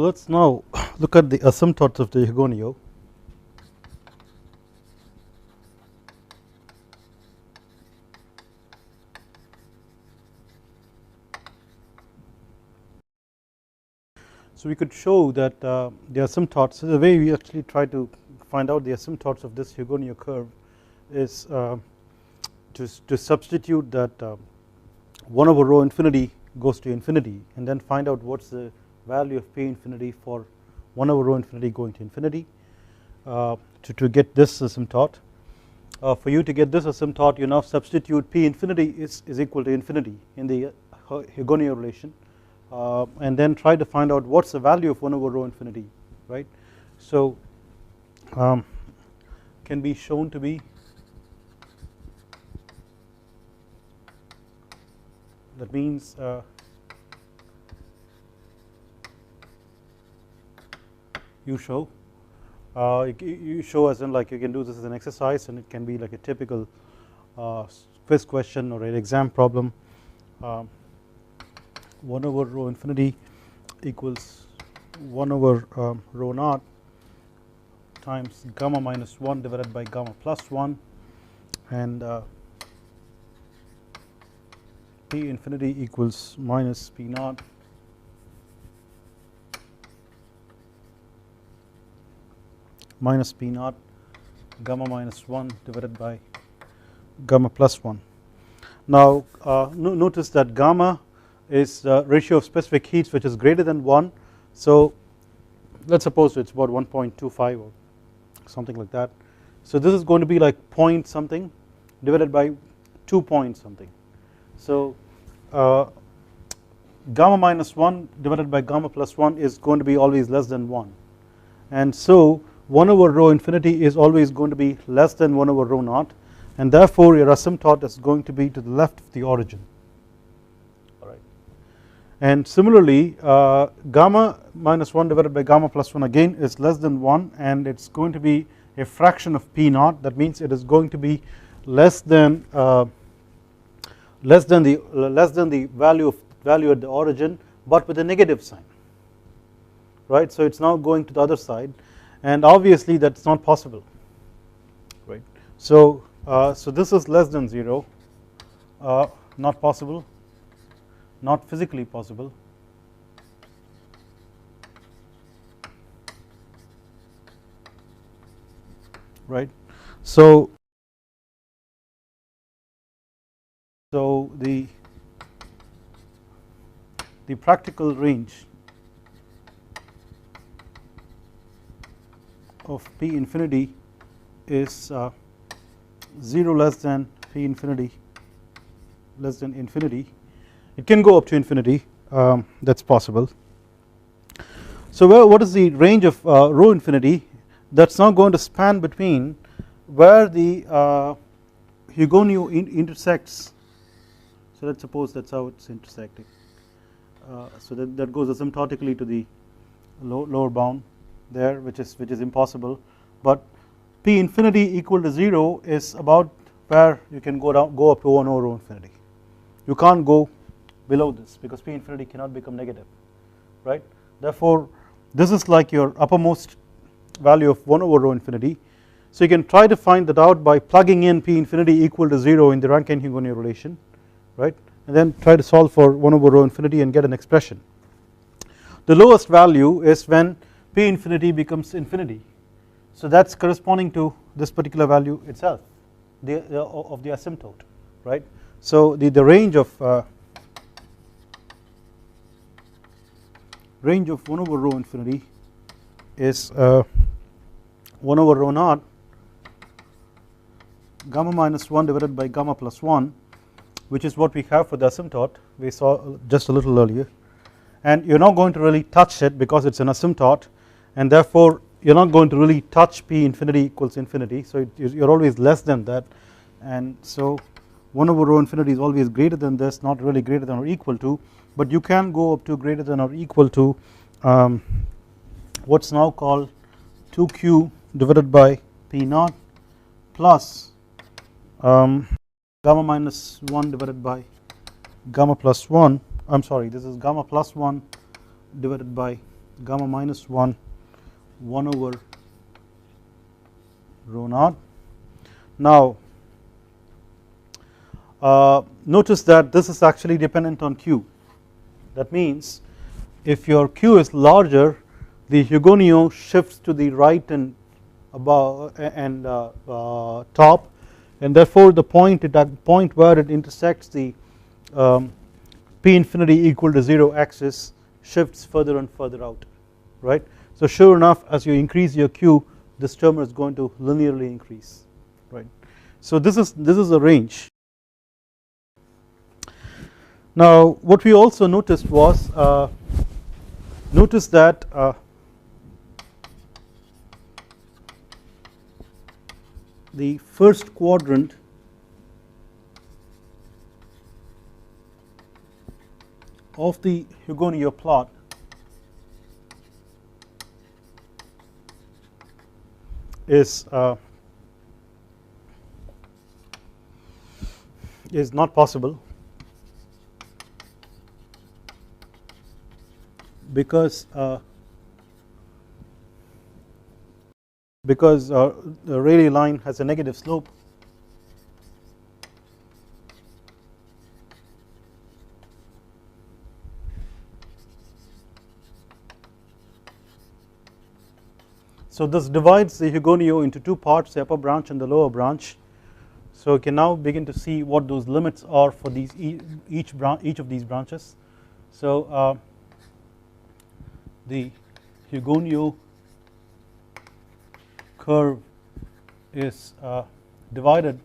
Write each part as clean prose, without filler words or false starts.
let's now look at the asymptotes of the Hugoniot. So we could show that the asymptotes, the way we actually try to find out the asymptotes of this Hugoniot curve is to substitute that 1 over rho infinity goes to infinity, and then find out what's the value of p infinity for 1 over rho infinity going to infinity to get this asymptote. For you to get this asymptote, you now substitute p infinity is equal to infinity in the Hugoniot relation, and then try to find out what's the value of 1 over rho infinity, right. So can be shown to be, that means you show as in, like, you can do this as an exercise, and it can be like a typical quiz question or an exam problem. 1 over rho infinity equals 1 over rho naught times gamma minus 1 divided by gamma plus 1, and p infinity equals minus p naught minus p naught gamma minus 1 divided by gamma plus 1. Now notice that gamma is the ratio of specific heats which is greater than 1, so let's suppose it's about 1.25 or something like that. So this is going to be like point something divided by 2 point something. So gamma minus 1 divided by gamma plus 1 is going to be always less than 1, and so 1 over rho infinity is always going to be less than 1 over rho naught, and therefore your asymptote is going to be to the left of the origin. Alright. And similarly gamma minus 1 divided by gamma plus 1 again is less than 1, and it's going to be a fraction of p naught. That means it is going to be less than the value at the origin, but with a negative sign, right. So it's now going to the other side, and obviously that's not possible, right. So so this is less than 0, not possible, not physically possible, right. So the practical range of p infinity is 0 less than p infinity less than infinity. It can go up to infinity, that's possible. So what is the range of rho infinity? That's now going to span between where the Hugoniot intersects. So let's suppose that's how it's intersecting. So that goes asymptotically to the lower bound there, which is impossible, but p infinity equal to 0 is about where you can go up to 1 over rho infinity. You can't go below this because p infinity cannot become negative, right. Therefore this is like your uppermost value of 1 over rho infinity. So you can try to find that out by plugging in p infinity equal to 0 in the Rankine-Hugoniot relation, right, and then try to solve for 1 over rho infinity and get an expression. The lowest value is when p infinity becomes infinity, so that's corresponding to this particular value itself, of the asymptote, right. So the range of 1 over rho infinity is 1 over rho naught gamma minus 1 divided by gamma plus 1, which is what we have for the asymptote we saw just a little earlier, and you're not going to really touch it because it's an asymptote, and therefore you're not going to really touch p infinity equals infinity, so you're always less than that, and so 1 over rho infinity is always greater than this, not really greater than or equal to, but you can go up to greater than or equal to what's now called 2q divided by p naught plus gamma minus 1 divided by gamma plus 1, I'm sorry, this is gamma plus 1 divided by gamma minus 1 1 over rho naught. Now notice that this is actually dependent on Q. That means if your Q is larger, the Hugoniot shifts to the right and above and top, and therefore the point where it intersects the P infinity equal to 0 axis shifts further and further out, right. So sure enough, as you increase your Q, this term is going to linearly increase, right. So this is a range. Now what we also noticed was notice that the first quadrant of the Hugoniot plot is not possible because the Rayleigh line has a negative slope. So this divides the Hugoniot into two parts, the upper branch and the lower branch. So you can now begin to see what those limits are for these each of these branches. So the Hugoniot curve is divided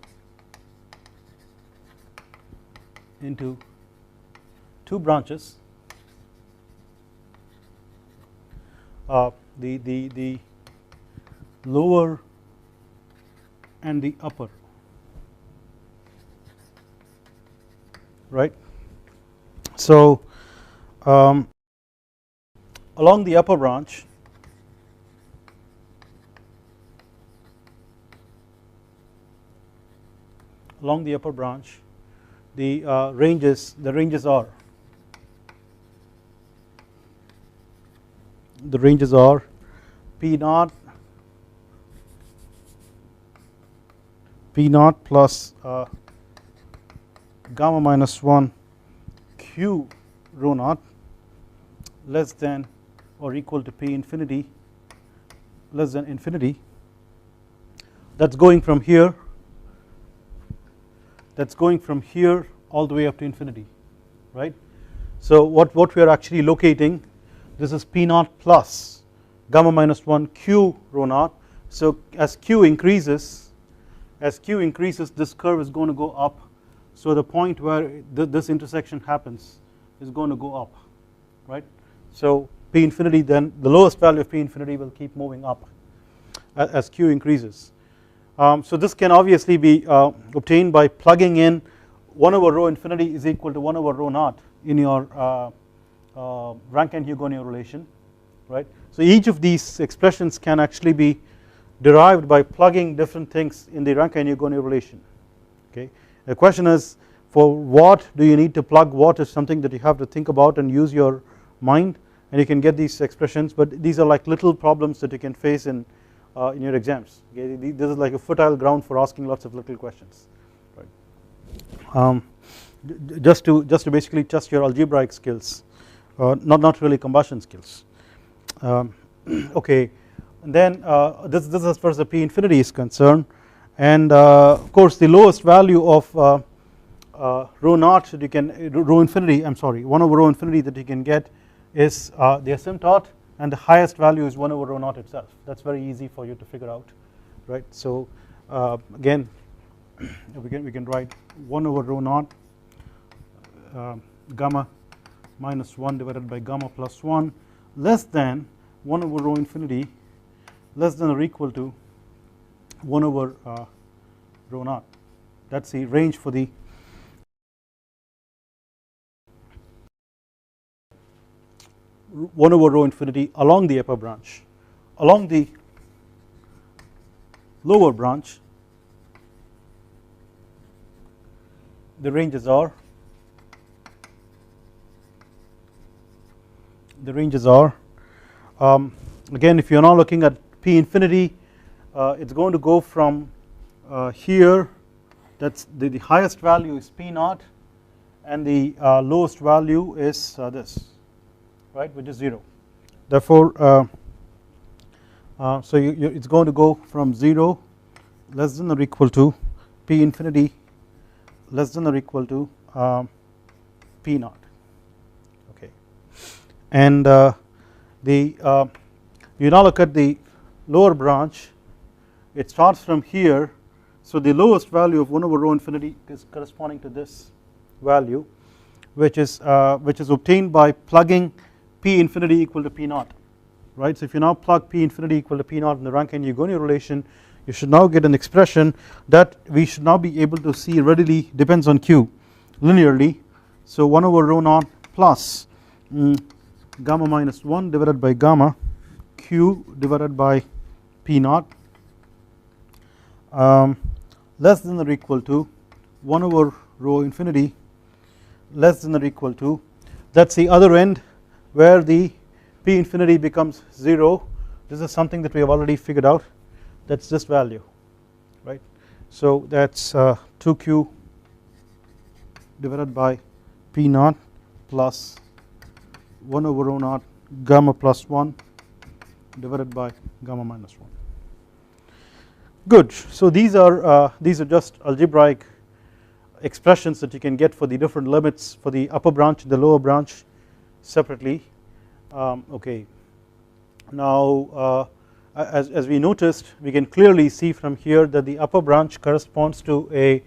into two branches. The lower and the upper, right. So along the upper branch, the ranges are P naught plus gamma minus 1 Q rho naught less than or equal to P infinity less than infinity. That's going from here all the way up to infinity, right. So what we are actually locating, this is P naught plus gamma minus 1 Q rho naught. So as Q increases, this curve is going to go up. So the point where this intersection happens is going to go up, right. So P infinity, then the lowest value of P infinity will keep moving up as Q increases. So this can obviously be obtained by plugging in 1 over rho infinity is equal to 1 over rho naught in your Rankine-Hugoniot relation, right. So each of these expressions can actually be derived by plugging different things in the Rankine-Hugoniot relation. Okay. The question is, for what do you need to plug what is something that you have to think about and use your mind, and you can get these expressions, but these are like little problems that you can face in your exams. Okay. This is like a fertile ground for asking lots of little questions, right. Just to basically test your algebraic skills, not really combustion skills. Okay, and then this is as far as the P infinity is concerned, and of course the lowest value of rho naught that you can rho infinity, I'm sorry, 1 over rho infinity that you can get is the asymptote, and the highest value is 1 over rho naught itself. That's very easy for you to figure out, right. So again we can write 1 over rho naught gamma minus 1 divided by gamma plus 1 less than 1 over rho infinity less than or equal to 1 over rho naught. That's the range for the one over rho infinity along the upper branch. Along the lower branch, the ranges are Again, if you are now looking at P infinity, it's going to go from here, that's the highest value is P naught, and the lowest value is this, right, which is 0. Therefore, so it's going to go from 0 less than or equal to P infinity less than or equal to P naught. Okay, and you now look at the lower branch. It starts from here, so the lowest value of 1 over rho infinity is corresponding to this value, which is obtained by plugging P infinity equal to P naught, right. So if you now plug P infinity equal to P naught in the Rankine-Hugoniot relation, you should now get an expression that we should now be able to see readily depends on Q linearly. So 1 over rho naught plus gamma minus 1 divided by gamma Q divided by P naught less than or equal to 1 over rho infinity less than or equal to, that's the other end where the P infinity becomes 0. This is something that we have already figured out, that's this value, right. So that's 2Q divided by P naught plus 1 over rho naught gamma plus 1 divided by gamma minus 1. Good. So these are just algebraic expressions that you can get for the different limits for the upper branch and the lower branch separately. Okay. Now as we noticed, we can clearly see from here that the upper branch corresponds to a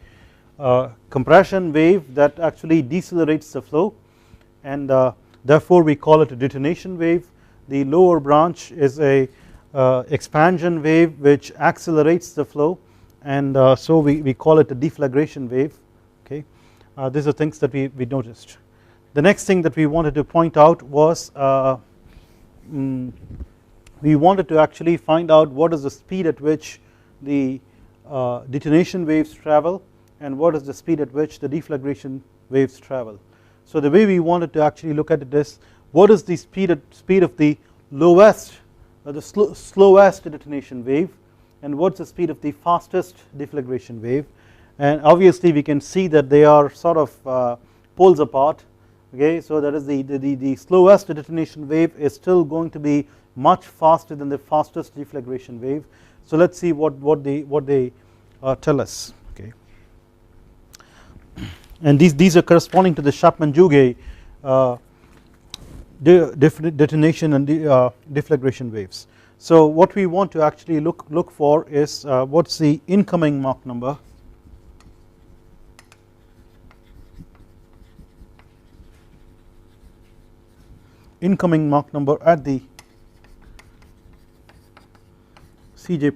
compression wave that actually decelerates the flow, and therefore we call it a detonation wave. The lower branch is a expansion wave which accelerates the flow, and so we call it a deflagration wave. Okay, these are things that we noticed. The next thing that we wanted to point out was we wanted to actually find out what is the speed at which the detonation waves travel and what is the speed at which the deflagration waves travel. So the way we wanted to actually look at it is, what is the speed of the lowest or the slowest detonation wave, and what's the speed of the fastest deflagration wave. And obviously we can see that they are sort of poles apart. Okay, so that is the slowest detonation wave is still going to be much faster than the fastest deflagration wave. So let's see what they tell us. Okay, and these are corresponding to the Chapman-Jouguet detonation and deflagration waves. So what we want to actually look for is what's the incoming Mach number, at the CJ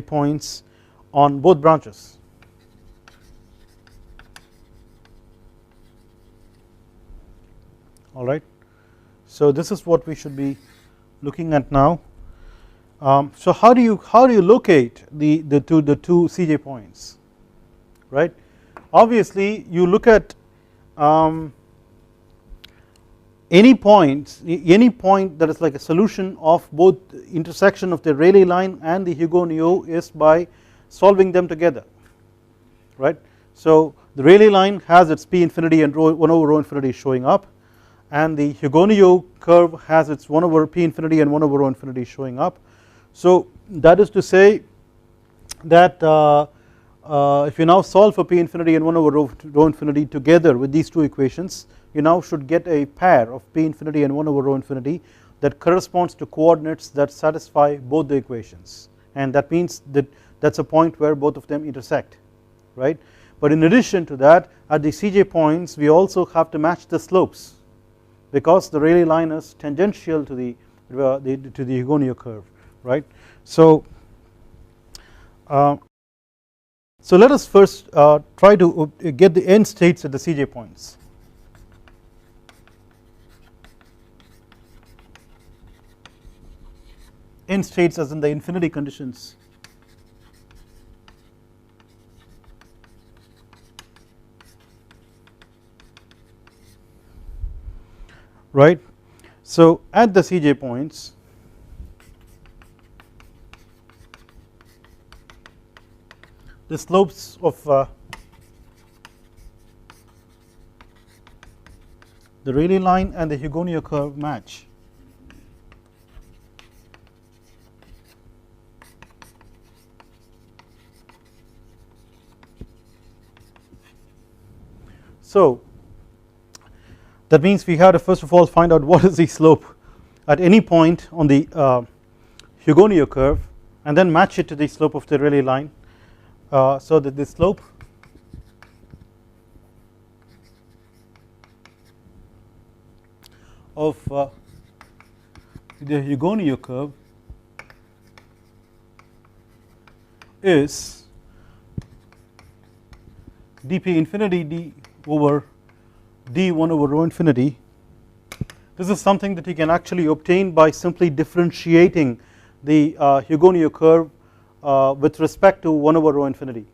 points on both branches. All right, so this is what we should be looking at now. So how do you locate the two CJ points, right? Obviously you look at any point that is like a solution of both intersection of the Rayleigh line and the Hugoniot is by solving them together, right? So the Rayleigh line has its P infinity and 1 over rho infinity showing up, and the Hugoniot curve has its 1 over P infinity and 1 over rho infinity showing up. So that is to say that if you now solve for P infinity and 1 over rho infinity together with these two equations, you now should get a pair of P infinity and 1 over rho infinity that corresponds to coordinates that satisfy both the equations, and that means that that's a point where both of them intersect, right? But in addition to that, at the CJ points we also have to match the slopes, because the Rayleigh line is tangential to the Hugoniot curve, right? So so let us first try to get the end states at the CJ points. End states as in the infinity conditions. Right. So at the Cj points, the slopes of the Rayleigh line and the Hugoniot curve match. So that means we have to first of all find out what is the slope at any point on the Hugoniot curve and then match it to the slope of the Rayleigh line, so that the slope of the Hugoniot curve is dp infinity d over d1 over rho infinity. This is something that you can actually obtain by simply differentiating the Hugoniot curve with respect to 1 over rho infinity,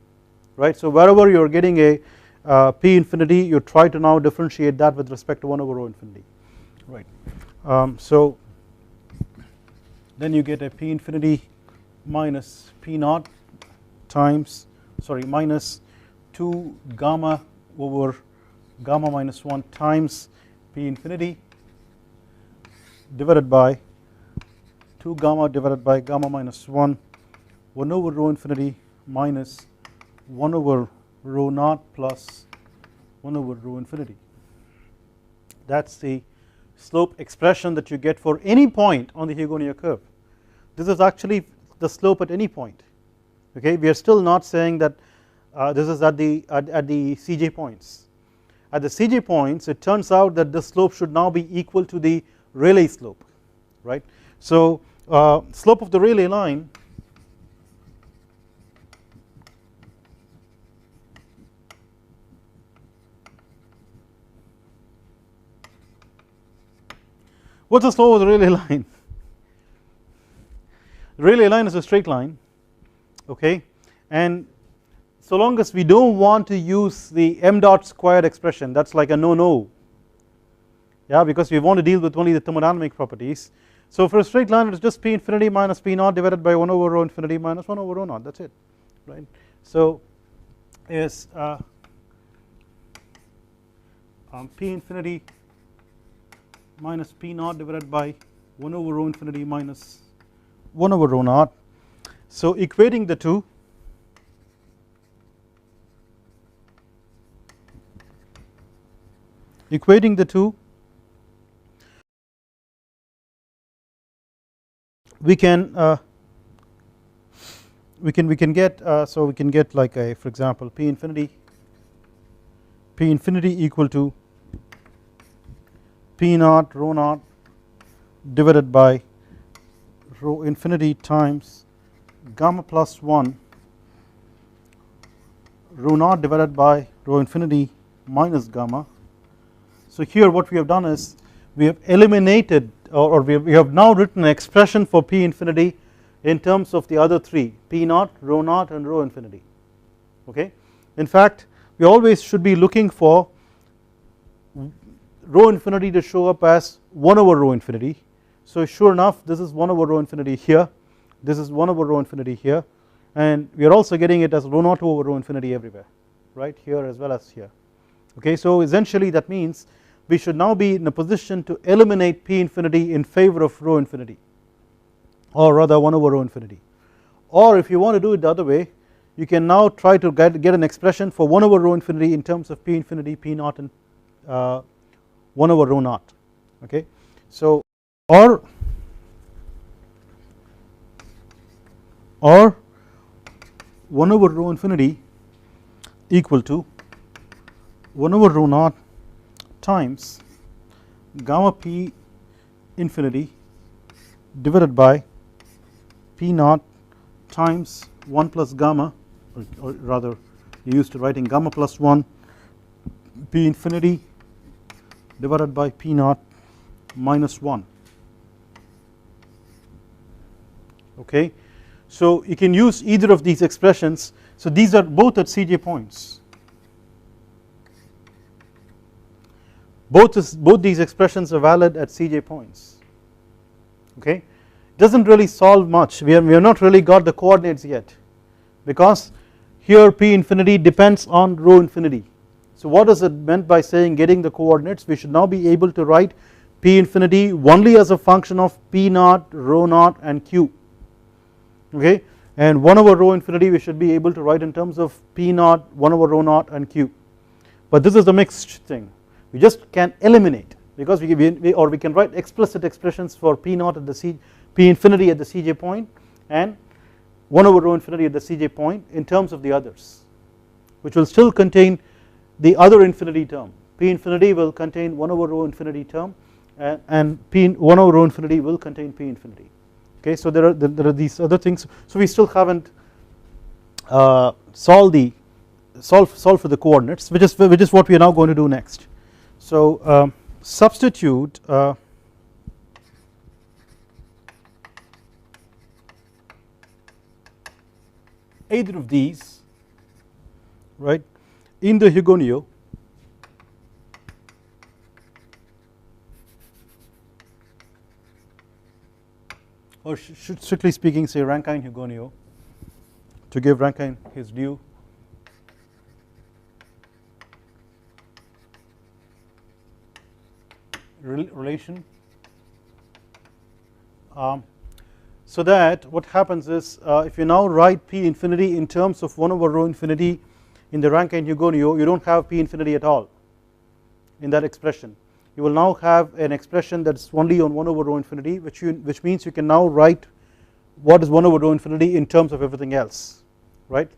right. So wherever you are getting a p infinity, you try to now differentiate that with respect to 1 over rho infinity, right. So then you get a p infinity minus p naught times, sorry, minus 2 gamma over gamma minus 1 times p infinity divided by 2 gamma divided by gamma minus 1 over rho infinity minus 1 over rho naught plus 1 over rho infinity. That's the slope expression that you get for any point on the Hugoniot curve. This is actually the slope at any point, okay. We are still not saying that this is at the Cj points. At the Cj points, it turns out that the slope should now be equal to the Rayleigh slope, right. So slope of the Rayleigh line what's the slope of the Rayleigh line? The Rayleigh line is a straight line, okay, and so long as we don't want to use the m dot squared expression, that's like a no, yeah, because we want to deal with only the thermodynamic properties. So for a straight line it is just p infinity minus p naught divided by 1 over rho infinity minus 1 over rho naught, that's it, right. So is p infinity minus p naught divided by 1 over rho infinity minus 1 over rho naught. So equating the two, we can get so we can get like a, for example, p infinity equal to p naught rho naught divided by rho infinity times gamma plus 1 rho naught divided by rho infinity minus gamma. So here what we have done is we have eliminated, or we have now written an expression for p infinity in terms of the other three, p naught, rho naught and rho infinity, okay. In fact we always should be looking for rho infinity to show up as 1 over rho infinity. So sure enough this is 1 over rho infinity here, this is 1 over rho infinity here, and we are also getting it as rho naught over rho infinity everywhere, right, here as well as here, okay. So essentially that means we should now be in a position to eliminate p infinity in favor of rho infinity, or rather 1 over rho infinity. Or if you want to do it the other way, you can now try to get an expression for 1 over rho infinity in terms of p infinity, p naught and 1 over rho naught, okay. So or 1 over rho infinity equal to 1 over rho naught times gamma p infinity divided by p naught times 1 plus gamma, or rather you used to writing gamma plus 1 p infinity divided by p naught minus 1, okay. So you can use either of these expressions. So these are both at Cj points. both these expressions are valid at Cj points. Okay, it doesn't really solve much. We have not really got the coordinates yet, because here P infinity depends on rho infinity. So what is it meant by saying getting the coordinates? We should now be able to write P infinity only as a function of P naught, rho naught and Q. Okay, and 1 over rho infinity we should be able to write in terms of P naught, 1 over rho naught and Q. But this is a mixed thing. We just can eliminate, because we can write explicit expressions for P naught at the P infinity at the Cj point and 1 over rho infinity at the Cj point in terms of the others, which will still contain the other infinity term. P infinity will contain 1 over rho infinity term, and 1 over rho infinity will contain P infinity. Okay, so there are these other things. So we still haven't solved for the coordinates, which is what we are now going to do next. So substitute either of these, right, in the Hugoniot, or should strictly speaking say Rankine-Hugoniot, to give Rankine his due. Relation, so that what happens is if you now write P infinity in terms of 1 over rho infinity in the Rankine-Hugoniot, you don't have P infinity at all in that expression. You will now have an expression that's only on 1 over rho infinity, which means you can now write what is 1 over rho infinity in terms of everything else, right?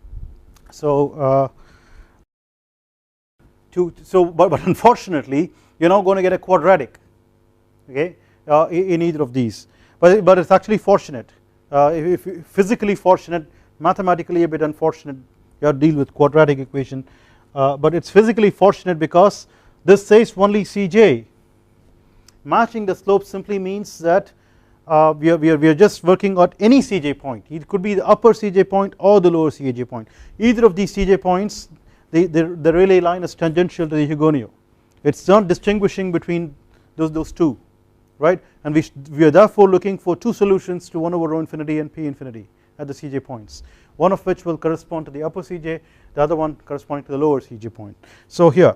So but unfortunately you're now going to get a quadratic, okay, in either of these, but it's actually fortunate, if physically fortunate, mathematically a bit unfortunate. You have to deal with quadratic equation, but it's physically fortunate because this says only Cj. Matching the slope simply means that we are just working at any Cj point. It could be the upper Cj point or the lower Cj point. Either of these Cj points, the Rayleigh line is tangential to the Hugoniot. It's not distinguishing between those two, right? And we are therefore looking for two solutions to 1 over rho infinity and P infinity at the Cj points, one of which will correspond to the upper Cj, the other one corresponding to the lower Cj point. So here,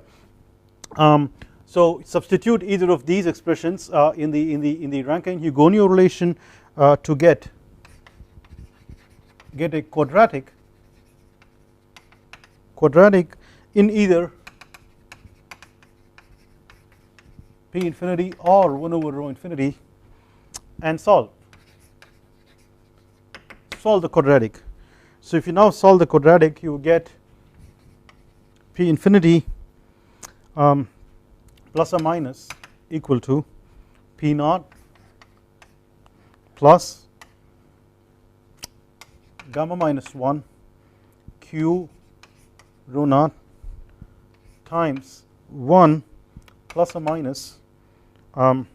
so substitute either of these expressions in the Rankine-Hugoniot relation to get a quadratic in either P infinity or 1 over rho infinity, and solve the quadratic. So if you now solve the quadratic, you get P infinity plus or minus equal to P naught plus gamma minus 1 Q rho naught times 1 plus or minus 1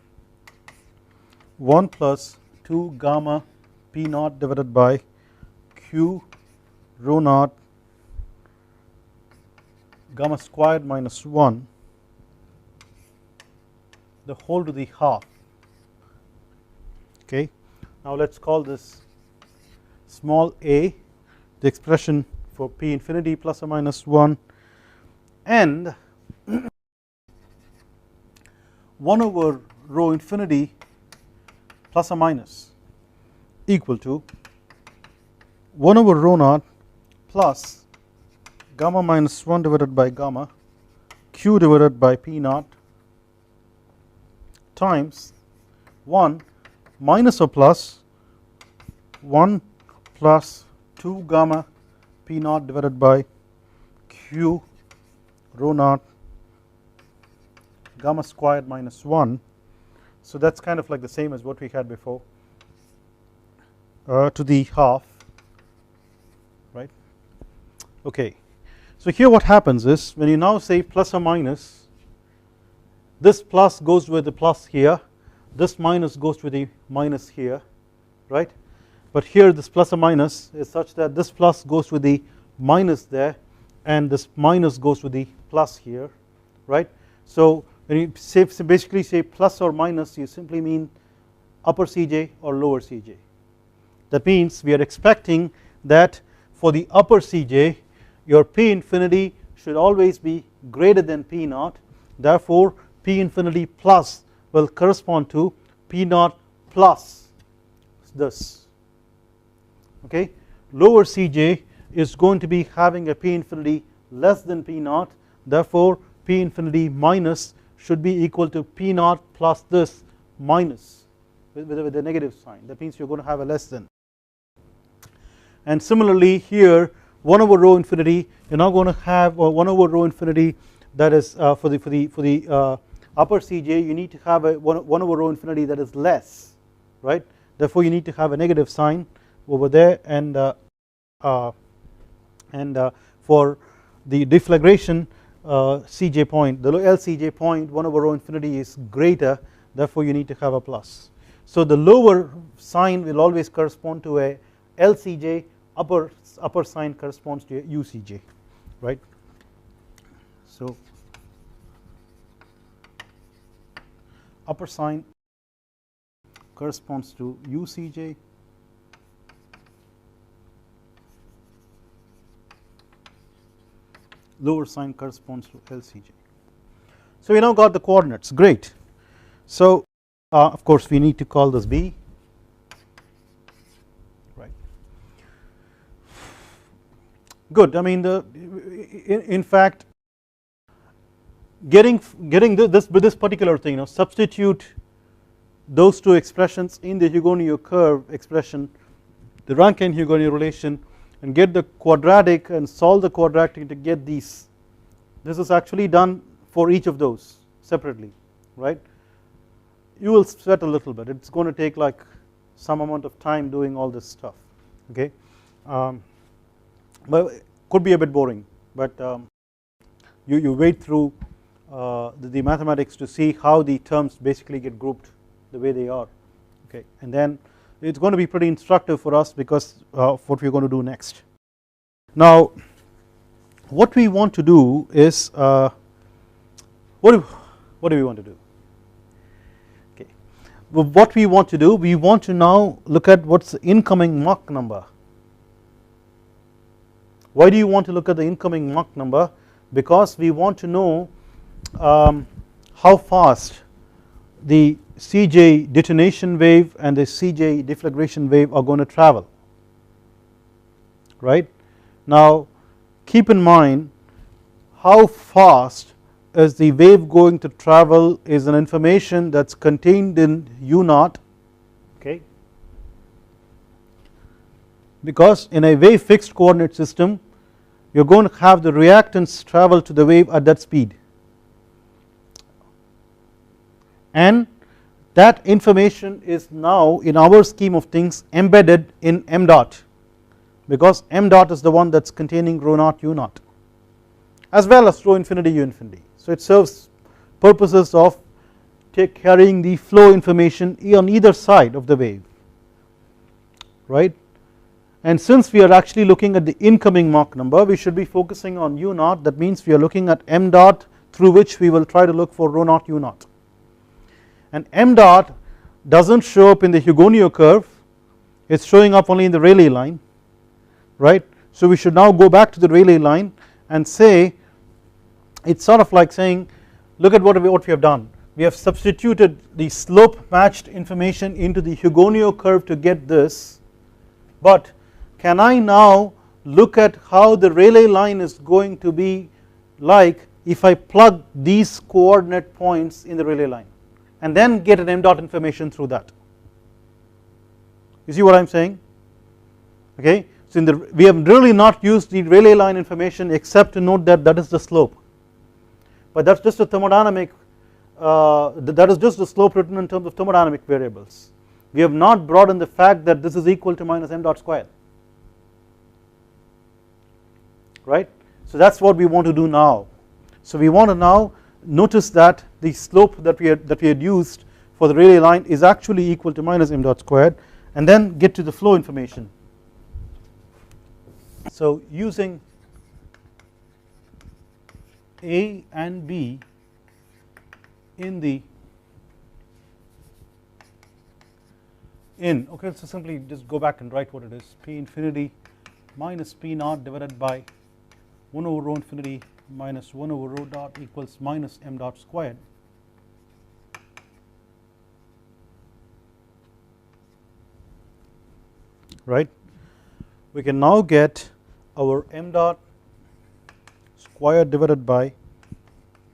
plus 2 gamma P naught divided by Q rho naught gamma squared minus 1 the whole to the half. Okay, now let's call this small a, the expression for P infinity plus or minus 1, and 1 over rho infinity plus or minus equal to 1 over rho naught plus gamma minus 1 divided by gamma Q divided by P naught times 1 minus or plus 1 plus 2 gamma P naught divided by Q rho naught gamma squared minus 1. So that's kind of like the same as what we had before, to the half, right? Okay, so here what happens is when you now say plus or minus, this plus goes with the plus here, this minus goes with the minus here, right? But here this plus or minus is such that this plus goes with the minus there and this minus goes with the plus here, right? So when you say basically say plus or minus, you simply mean upper Cj or lower Cj. That means we are expecting that for the upper Cj your P infinity should always be greater than P naught, therefore P infinity plus will correspond to P naught plus this, okay. Lower Cj is going to be having a P infinity less than P naught, therefore P infinity minus should be equal to P naught plus this minus with a negative sign. That means you are going to have a less than. And similarly here 1 over rho infinity, you are now going to have 1 over rho infinity, that is for the upper Cj you need to have a 1 over rho infinity that is less, right. Therefore you need to have a negative sign over there, and for the deflagration Cj point, the LCj point 1 over rho infinity is greater, therefore you need to have a plus. So the lower sign will always correspond to a LCj, upper sign corresponds to a UCj, right. So upper sign corresponds to UCj, lower sign corresponds to LCj. So we now got the coordinates, great. So of course we need to call this B, right. Good. I mean in fact getting this particular thing, substitute those two expressions in the Hugoniot curve expression, the Rankine-Hugoniot relation, and get the quadratic and solve the quadratic to get these. This is actually done for each of those separately, right. You will sweat a little bit, it's going to take like some amount of time doing all this stuff, okay. But it could be a bit boring, but you wade through the mathematics to see how the terms basically get grouped the way they are, okay, and then it's going to be pretty instructive for us because of what we're going to do next. Now what we want to do is what do we want to do? Okay, what we want to do, we want to now look at what's the incoming Mach number. Why do you want to look at the incoming Mach number? Because we want to know how fast the Cj detonation wave and the Cj deflagration wave are going to travel, right. Now keep in mind how fast is the wave going to travel is an information that's contained in U naught, okay, because in a wave fixed coordinate system you are going to have the reactance travel to the wave at that speed, and that information is now in our scheme of things embedded in m dot, because m dot is the one that's containing rho naught U naught as well as rho infinity U infinity. So it serves purposes of carrying the flow information on either side of the wave, right. And since we are actually looking at the incoming Mach number, we should be focusing on U naught. That means we are looking at m dot through which we will try to look for rho naught U naught, and m dot doesn't show up in the Hugoniot curve, it's showing up only in the Rayleigh line, right. So we should now go back to the Rayleigh line and say, it's sort of like saying, look at what we have done. We have substituted the slope matched information into the Hugoniot curve to get this, but can I now look at how the Rayleigh line is going to be like if I plug these coordinate points in the Rayleigh line and then get an m dot information through that. You see what I am saying, okay. So we have really not used the Rayleigh line information except to note that that is the slope, but that's just a thermodynamic, that is just the slope written in terms of thermodynamic variables. We have not brought in the fact that this is equal to minus m dot square, right. So that's what we want to do now. So we want to now notice that the slope that we had used for the Rayleigh line is actually equal to minus m dot squared, and then get to the flow information. So using A and B okay, so simply just go back and write what it is, P infinity minus P naught divided by 1 over rho infinity minus 1 over rho dot equals minus m dot squared. Right, we can now get our m dot squared divided by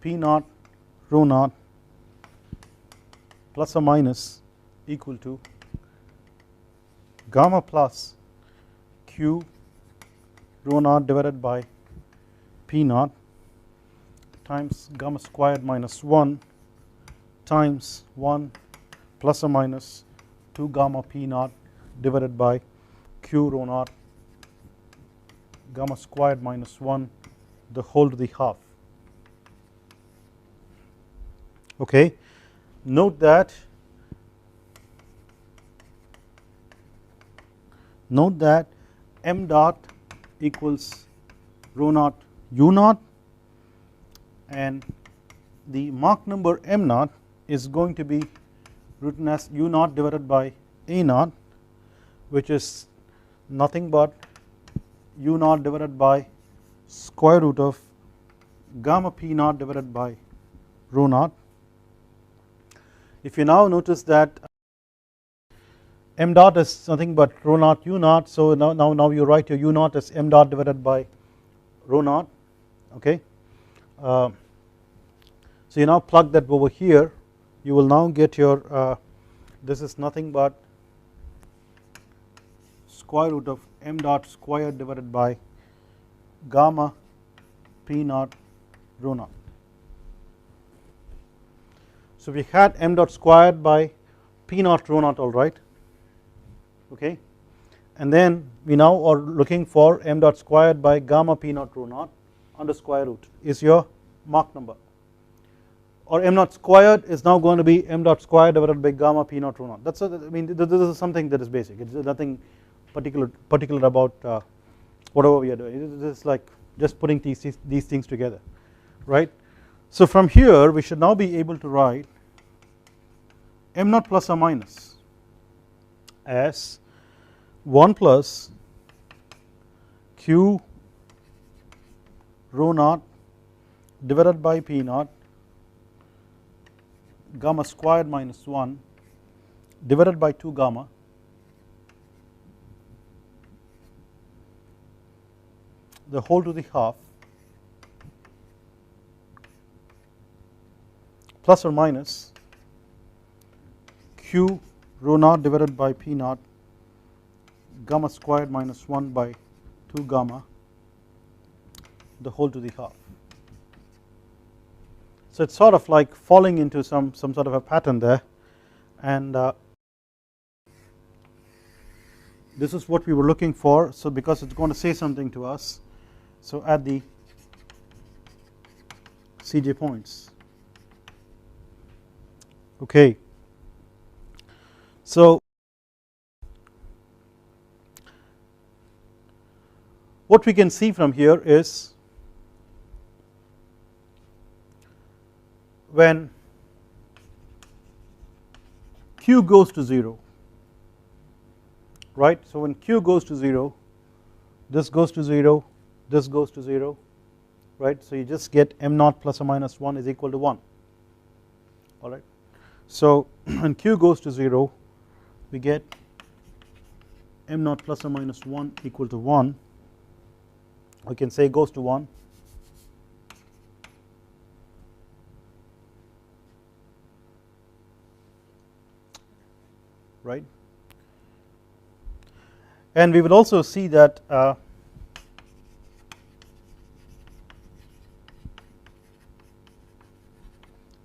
P naught rho naught plus or minus equal to gamma plus q rho naught divided by P naught times gamma squared minus 1 times 1 plus or minus 2 gamma P naught divided by q rho naught gamma squared minus 1 the whole to the half. Okay, note that m dot equals rho naught u naught, and the Mach number m naught is going to be written as u naught divided by a naught, which is nothing but u naught divided by square root of gamma P naught divided by rho naught. If you now notice that m dot is nothing but rho naught u naught, so now you write your u naught as m dot divided by rho naught. Okay, so you now plug that over here, you will now get your this is nothing but square root of m dot squared divided by gamma P naught rho naught. So we had m dot squared by P naught rho naught, all right. Okay, and then we now are looking for m dot squared by gamma P naught rho naught under square root is your Mach number, or m naught squared is now going to be m dot squared divided by gamma P naught rho naught. That's I mean this is something that is basic. It's nothing particular about whatever we are doing. It is like just putting these things together, right? So from here we should now be able to write m naught plus or minus as 1 plus q rho naught divided by P naught gamma squared minus 1 divided by 2 gamma the whole to the half plus or minus q rho naught divided by P naught gamma squared minus 1 by 2 gamma the whole to the half. So it's sort of like falling into some sort of a pattern there, and this is what we were looking for. So because it's going to say something to us, so at the CJ points. Okay, so what we can see from here is when q goes to 0, right. So when q goes to 0, this goes to 0, this goes to 0, right. So you just get m naught plus or minus 1 is equal to 1, all right. So when q goes to 0, we get m naught plus or minus 1 equal to 1. We can say goes to 1, right. And we will also see that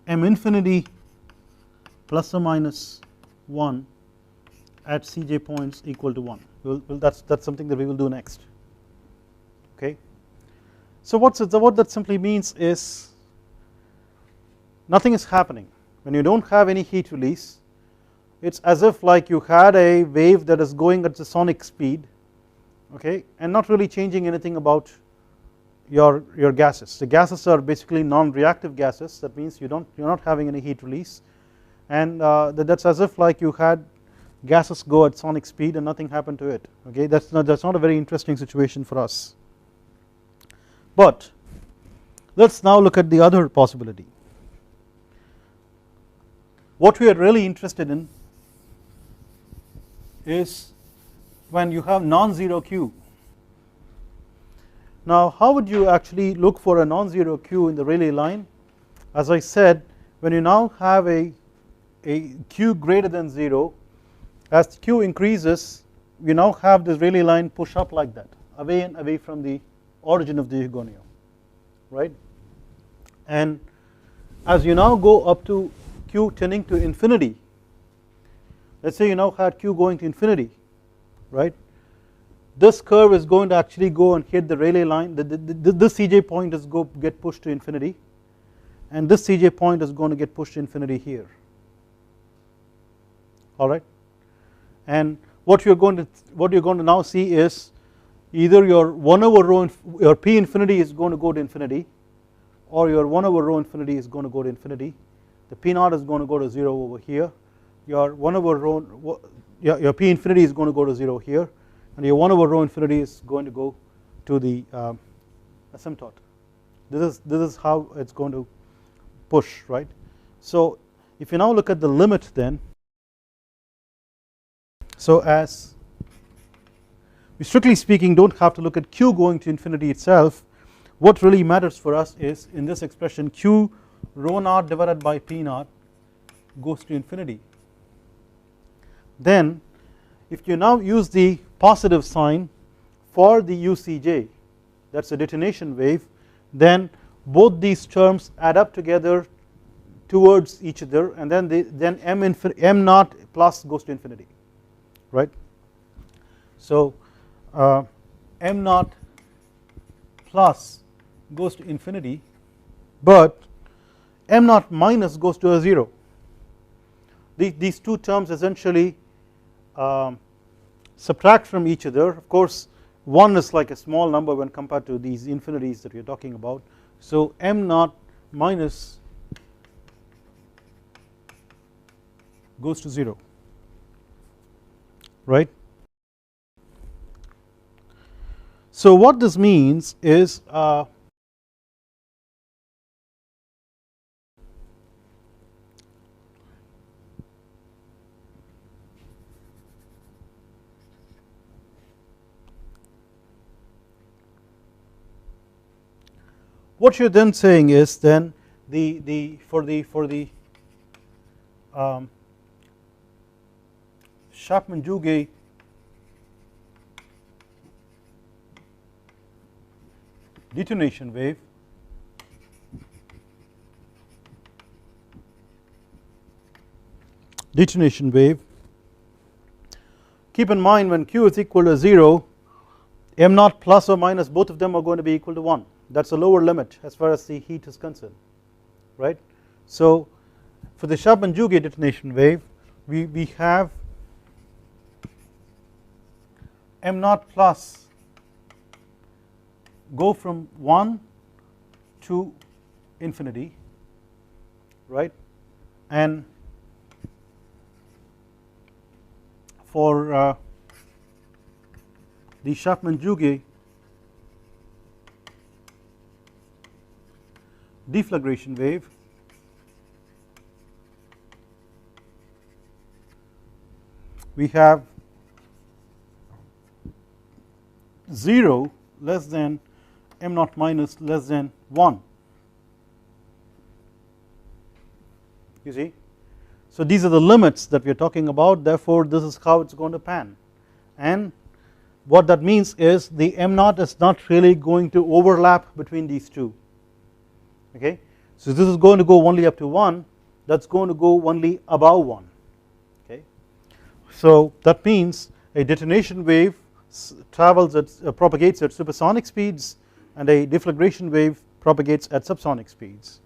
m infinity plus or minus 1 at CJ points equal to 1. That's something that we will do next. Okay. So what that simply means is nothing is happening when you don't have any heat release. It's as if like you had a wave that is going at the sonic speed, okay, and not really changing anything about your gases. The gases are basically non-reactive gases. That means you're not having any heat release, and that's as if like you had gases go at sonic speed and nothing happened to it. Okay, that's not a very interesting situation for us. But let's now look at the other possibility. What we are really interested in is when you have non-zero Q. Now how would you actually look for a non-zero Q in the Rayleigh line? As I said, when you now have a Q greater than 0, as Q increases we now have this Rayleigh line push up like that, away and away from the origin of the Hugoniot, right? And as you now go up to Q tending to infinity, let's say you now had Q going to infinity, right? This curve is going to actually go and hit the Rayleigh line. This Cj point is get pushed to infinity, and this Cj point is going to get pushed to infinity here. All right, and what you're going to now see is either your 1 over rho your P infinity is going to go to infinity, or your 1 over rho infinity is going to go to infinity. The P naught is going to go to 0 over here. Your 1 over rho your P infinity is going to go to 0 here, and your 1 over rho infinity is going to go to the asymptote. This is how it's going to push, right? So if you now look at the limit then, so as we strictly speaking don't have to look at Q going to infinity itself, what really matters for us is in this expression Q rho naught divided by P naught goes to infinity. Then if you now use the positive sign for the UCJ, that's a detonation wave, then both these terms add up together towards each other, and then M naught plus goes to infinity, right? So M naught plus goes to infinity, but M naught minus goes to a 0. These two terms essentially subtract from each other. Of course 1 is like a small number when compared to these infinities that we are talking about. So M naught minus goes to 0, right? So what this means is what you're then saying is then for the Chapman-Jouguet detonation wave, keep in mind when Q is equal to 0, M naught plus or minus both of them are going to be equal to 1. That's the lower limit as far as the heat is concerned, right? So for the Chapman-Jouguet detonation wave we have M naught plus go from 1 to infinity, right? And for the Chapman-Jouguet deflagration wave, we have 0 less than M naught minus less than 1, you see. So these are the limits that we are talking about, therefore this is how it's going to pan, and what that means is the M naught is not really going to overlap between these two, okay. So this is going to go only up to 1, that's going to go only above 1, okay. So that means a detonation wave propagates at supersonic speeds, and a deflagration wave propagates at subsonic speeds.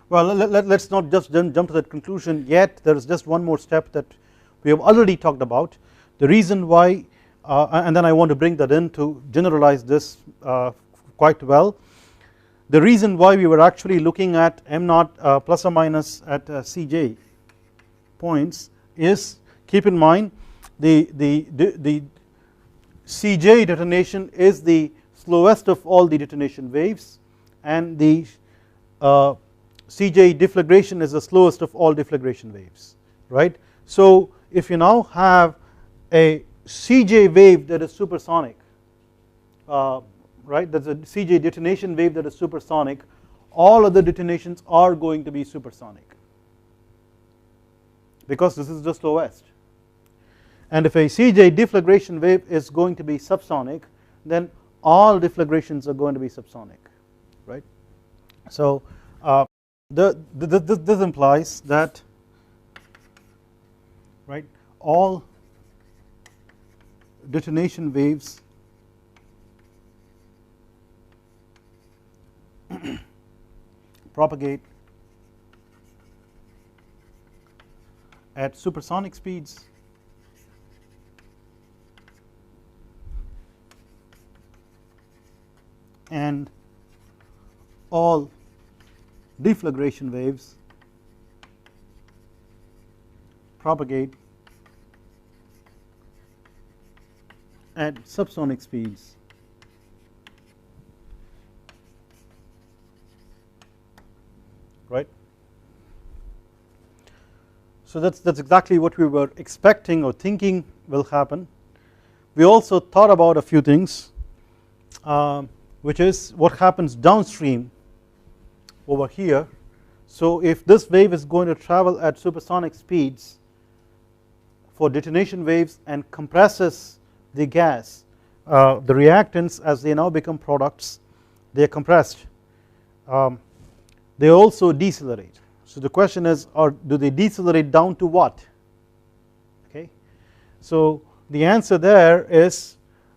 Well, let's not just jump to that conclusion yet. There is just one more step that we have already talked about. The reason why and then I want to bring that in to generalize this quite well. The reason why we were actually looking at m naught plus or minus at Cj points is, keep in mind the Cj detonation is the slowest of all the detonation waves, and the Cj deflagration is the slowest of all deflagration waves, right. So if you now have a Cj wave that is supersonic, right, that's a Cj detonation wave that is supersonic, all other detonations are going to be supersonic because this is the slowest. And if a Cj deflagration wave is going to be subsonic, then all deflagrations are going to be subsonic, right. So this implies that, right, all detonation waves propagate at supersonic speeds and all deflagration waves propagate at subsonic speeds. Right. So that's exactly what we were expecting or thinking will happen. We also thought about a few things, which is what happens downstream over here. So if this wave is going to travel at supersonic speeds for detonation waves and compresses the gas, the reactants, as they now become products, they are compressed, they also decelerate. So the question is, do they decelerate down to what? Okay, so the answer there is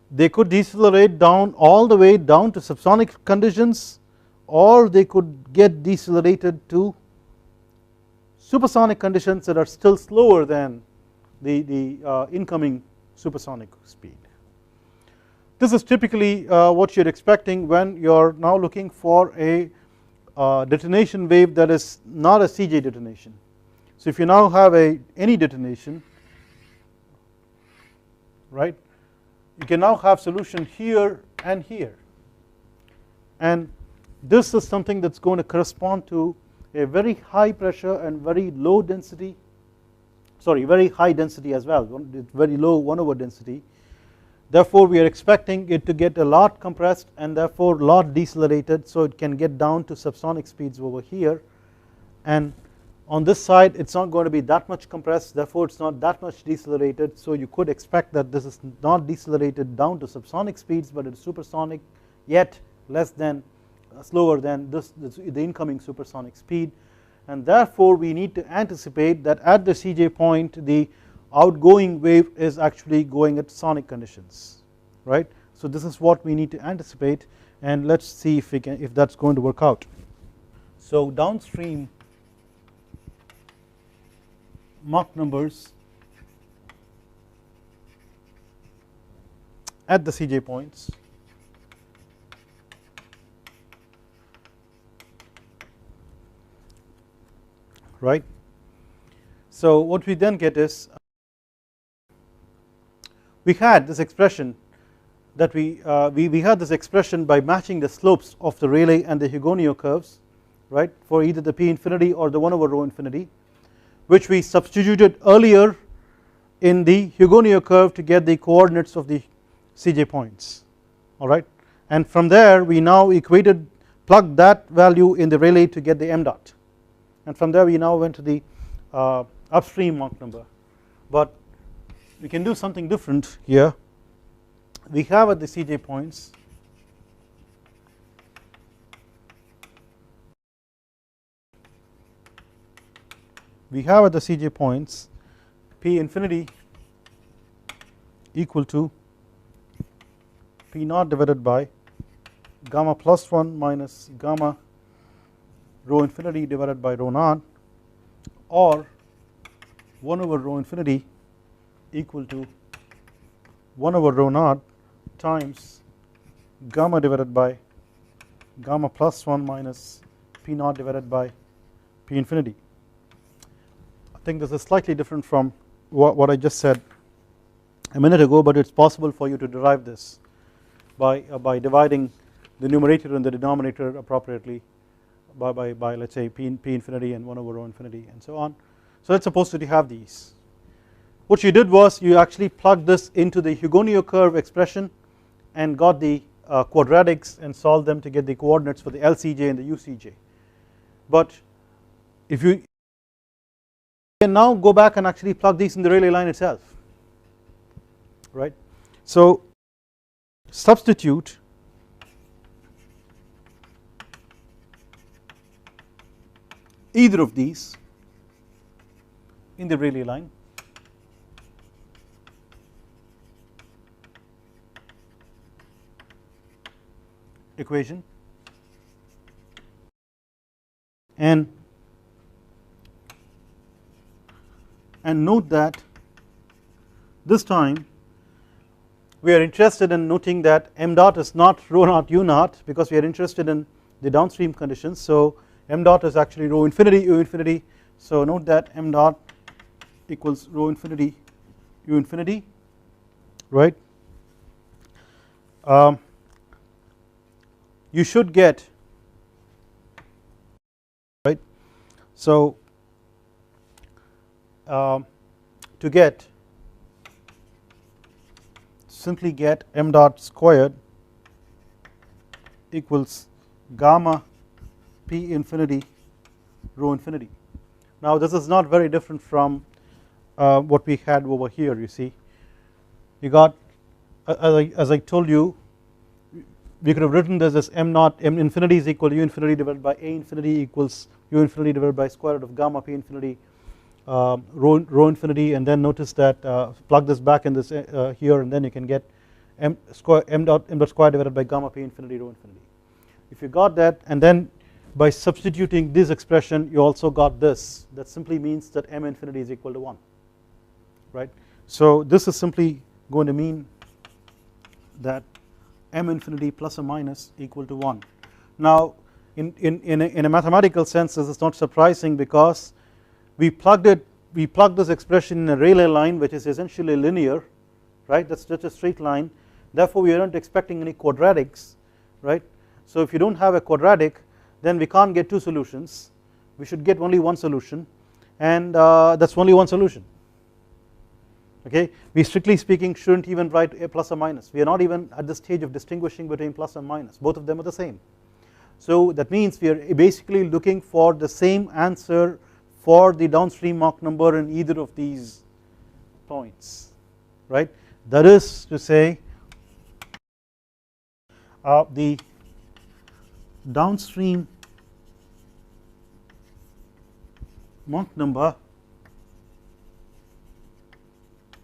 they could decelerate down all the way down to subsonic conditions, or they could get decelerated to supersonic conditions that are still slower than the incoming supersonic speed. This is typically what you're expecting when you're now looking for a detonation wave that is not a Cj detonation. So if you now have any detonation, right, you can now have solution here and here, and this is something that's going to correspond to a very high pressure and very low density, sorry, very high density as well, very low 1/over density. Therefore we are expecting it to get a lot compressed and therefore a lot decelerated, so it can get down to subsonic speeds over here, and on this side it's not going to be that much compressed, therefore it's not that much decelerated. So you could expect that this is not decelerated down to subsonic speeds, but it's supersonic, yet less than slower than the incoming supersonic speed, and therefore we need to anticipate that at the Cj point the outgoing wave is actually going at sonic conditions, right. So this is what we need to anticipate, and let's see if that's going to work out. So downstream Mach numbers at the Cj points right. So what we then get is we had this expression that we had this expression by matching the slopes of the Rayleigh and the Hugoniot curves, right, for either the P infinity or the 1/rho infinity, which we substituted earlier in the Hugoniot curve to get the coordinates of the Cj points, alright, and from there we now plugged that value in the Rayleigh to get the m dot, and from there we now went to the upstream Mach number. But we can do something different here. We have at the Cj points P infinity equal to P naught divided by gamma plus 1 minus gamma rho infinity divided by rho naught, or 1/rho infinity equal to 1 over rho naught times gamma divided by gamma plus 1 minus P naught divided by P infinity. I think this is slightly different from what I just said a minute ago, but it's possible for you to derive this by dividing the numerator and the denominator appropriately by let's say P infinity and 1 over rho infinity and so on. So let's suppose that you have these. What you did was you actually plugged this into the Hugoniot curve expression and got the quadratics and solved them to get the coordinates for the LCJ and the UCJ. But if you can now go back and actually plug these in the Rayleigh line itself, right. So substitute either of these in the Rayleigh line, equation, and note that this time we are interested in noting that m dot is not rho naught u naught, because we are interested in the downstream conditions. So m dot is actually rho infinity u infinity. So note that m dot equals rho infinity u infinity, right. You should get, right. So to get, simply get m dot squared equals gamma P infinity rho infinity. Now this is not very different from what we had over here. You see, you got, as I told you, we could have written this as m infinity is equal to u infinity divided by a infinity equals u infinity divided by square root of gamma P infinity rho infinity, and then notice that plug this back in this here, and then you can get m dot square divided by gamma P infinity rho infinity. If you got that, and then by substituting this expression you also got this, that simply means that m infinity is equal to 1, right. So this is simply going to mean that m infinity plus or minus equal to 1. Now in a mathematical sense this is not surprising, because we plugged this expression in a Rayleigh line which is essentially linear, right. That's just a straight line, therefore we aren't expecting any quadratics, right. So if you don't have a quadratic, then we can't get two solutions, we should get only one solution, and that's only one solution. Okay, we strictly speaking shouldn't even write a plus or minus, we are not even at the stage of distinguishing between plus and minus, both of them are the same. So that means we are basically looking for the same answer for the downstream Mach number in either of these points, right. That is to say, the downstream Mach number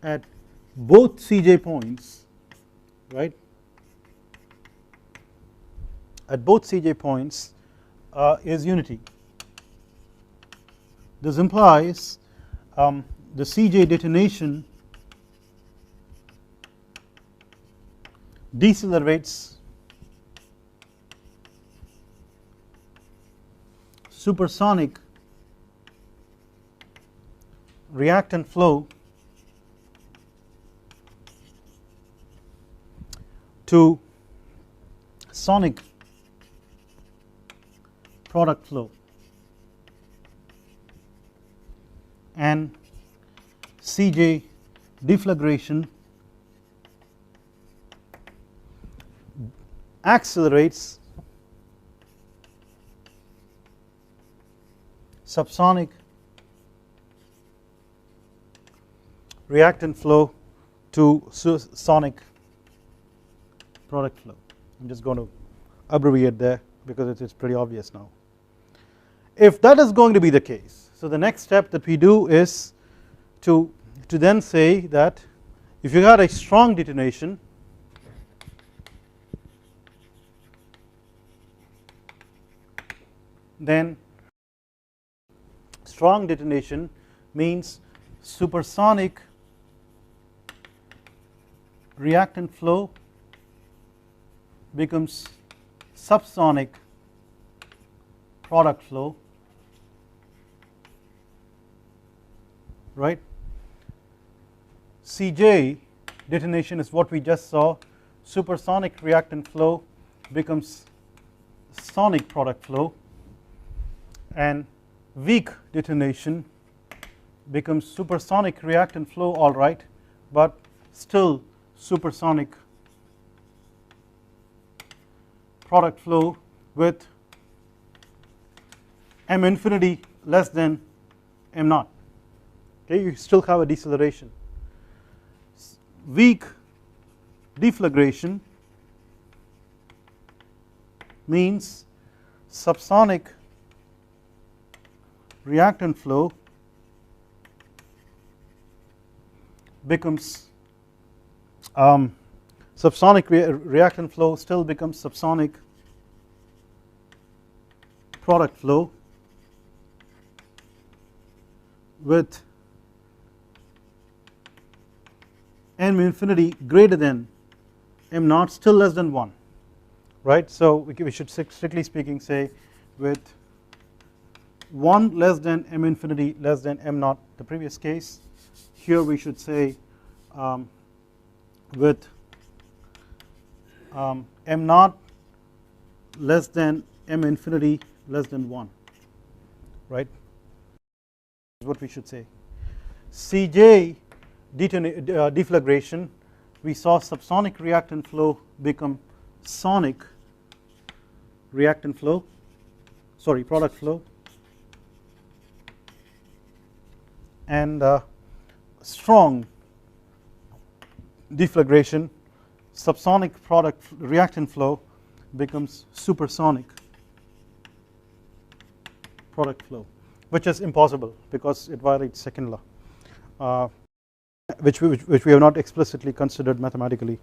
at both Cj points, right, at both Cj points is unity. This implies the Cj detonation decelerates supersonic reactant flow to sonic product flow, and Cj deflagration accelerates subsonic reactant flow to sonic product flow. I'm just going to abbreviate there because it's pretty obvious now. If that is going to be the case, so the next step that we do is to then say that if you got a strong detonation, then strong detonation means supersonic reactant flow becomes subsonic product flow, right. Cj detonation is what we just saw, supersonic reactant flow becomes sonic product flow, and weak detonation becomes supersonic reactant flow, all right, but still supersonic product flow with m infinity less than m naught. Okay, you still have a deceleration. Weak deflagration means subsonic reactant flow becomes subsonic reactant flow still becomes subsonic product flow with m infinity greater than m naught, still less than 1, right. So we should strictly speaking say with 1 less than m infinity less than m naught the previous case. Here we should say with m naught less than m infinity less than 1, right, is what we should say. Cj deflagration, we saw subsonic reactant flow become sonic reactant flow, sorry, product flow, and strong deflagration, subsonic product reactant flow becomes supersonic product flow, which is impossible because it violates second law, which we have not explicitly considered mathematically,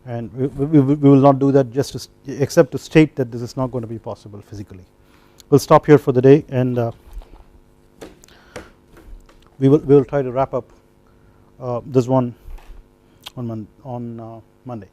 and we will not do that just to except to state that this is not going to be possible physically. We'll stop here for the day, and we will try to wrap up this one on Monday.